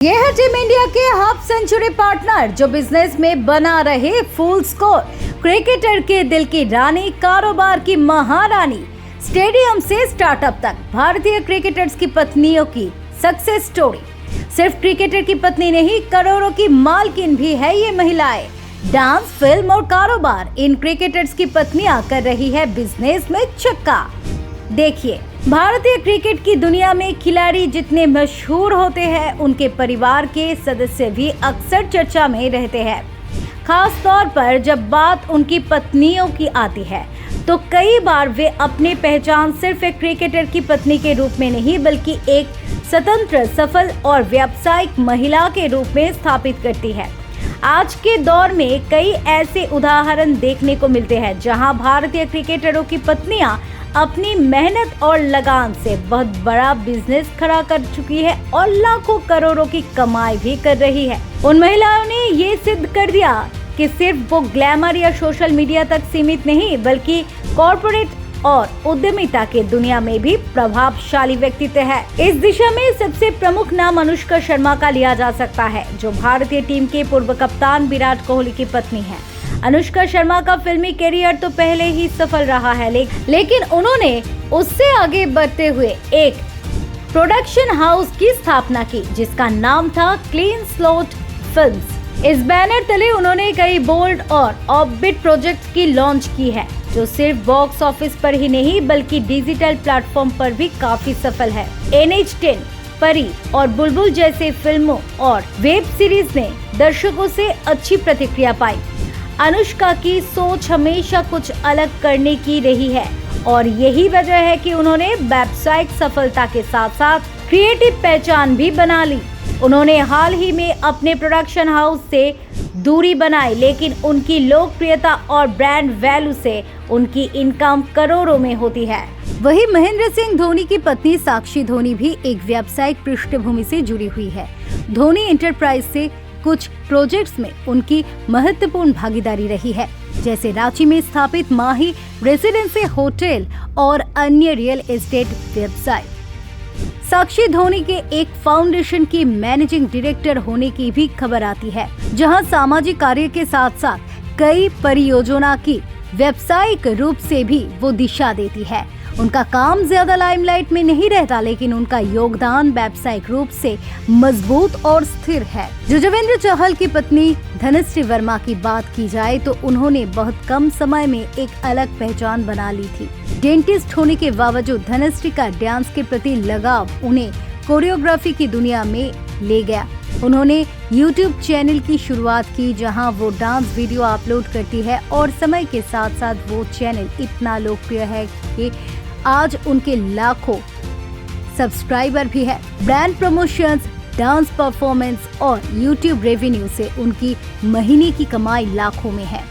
ये है team India के हाफ सेंचुरी पार्टनर जो बिजनेस में बना रहे फुल स्कोर, क्रिकेटर के दिल की रानी, कारोबार की महारानी, स्टेडियम से स्टार्टअप तक भारतीय क्रिकेटर्स की पत्नियों की सक्सेस स्टोरी। सिर्फ क्रिकेटर की पत्नी नहीं, करोड़ों की मालकिन भी है ये महिलाएं। डांस, फिल्म और कारोबार, इन क्रिकेटर्स की पत्नियां कर रही है बिजनेस में चक्का। देखिए, भारतीय क्रिकेट की दुनिया में खिलाड़ी जितने मशहूर होते हैं, उनके परिवार के सदस्य भी अक्सर चर्चा में रहते हैं। खास तौर पर जब बात उनकी पत्नियों की आती है तो कई बार वे अपनी पहचान सिर्फ एक क्रिकेटर की पत्नी के रूप में नहीं, बल्कि एक स्वतंत्र, सफल और व्यावसायिक महिला के रूप में स्थापित करती है। आज के दौर में कई ऐसे उदाहरण देखने को मिलते हैं जहां भारतीय क्रिकेटरों की पत्नियां अपनी मेहनत और लगान से बहुत बड़ा बिजनेस खड़ा कर चुकी है और लाखों करोड़ों की कमाई भी कर रही है। उन महिलाओं ने ये सिद्ध कर दिया कि सिर्फ वो ग्लैमर या सोशल मीडिया तक सीमित नहीं, बल्कि कॉर्पोरेट और उद्यमिता के दुनिया में भी प्रभावशाली व्यक्तित्व है। इस दिशा में सबसे प्रमुख नाम अनुष्का शर्मा का लिया जा सकता है, जो भारतीय टीम के पूर्व कप्तान विराट कोहली की पत्नी है। अनुष्का शर्मा का फिल्मी करियर तो पहले ही सफल रहा है, लेकिन उन्होंने उससे आगे बढ़ते हुए एक प्रोडक्शन हाउस की स्थापना की जिसका नाम था क्लीन स्लेट फिल्म्स। इस बैनर तले उन्होंने कई बोल्ड और ऑफबीट प्रोजेक्ट्स की लॉन्च की है, जो सिर्फ बॉक्स ऑफिस पर ही नहीं बल्कि डिजिटल प्लेटफॉर्म पर भी काफी सफल है। NH10, परी और बुलबुल जैसे फिल्मों और वेब सीरीज ने दर्शकों से अच्छी प्रतिक्रिया पाई। अनुष्का की सोच हमेशा कुछ अलग करने की रही है और यही वजह है कि उन्होंने व्यावसायिक सफलता के साथ साथ क्रिएटिव पहचान भी बना ली। उन्होंने हाल ही में अपने प्रोडक्शन हाउस से दूरी बनाई, लेकिन उनकी लोकप्रियता और ब्रांड वैल्यू से उनकी इनकम करोड़ों में होती है। वहीं महेंद्र सिंह धोनी की पत्नी साक्षी धोनी भी एक व्यावसायिक पृष्ठभूमि से जुड़ी हुई है। धोनी एंटरप्राइज से कुछ प्रोजेक्ट्स में उनकी महत्वपूर्ण भागीदारी रही है, जैसे रांची में स्थापित माही रेसिडेंसी होटल और अन्य रियल एस्टेट व्यवसाय। साक्षी धोनी के एक फाउंडेशन की मैनेजिंग डायरेक्टर होने की भी खबर आती है, जहां सामाजिक कार्य के साथ साथ कई परियोजना की व्यावसायिक रूप से भी वो दिशा देती है। उनका काम ज्यादा लाइमलाइट में नहीं रहता, लेकिन उनका योगदान व्यावसायिक रूप से मजबूत और स्थिर है। युजवेंद्र चहल की पत्नी धनश्री वर्मा की बात की जाए तो उन्होंने बहुत कम समय में एक अलग पहचान बना ली थी। डेंटिस्ट होने के बावजूद धनश्री का डांस के प्रति लगाव उन्हें कोरियोग्राफी की दुनिया में ले गया। उन्होंने YouTube चैनल की शुरुआत की, जहां वो डांस वीडियो अपलोड करती है और समय के साथ साथ वो चैनल इतना लोकप्रिय है कि आज उनके लाखों सब्सक्राइबर भी है। ब्रांड प्रमोशंस, डांस परफॉर्मेंस और YouTube रेवेन्यू से उनकी महीने की कमाई लाखों में है।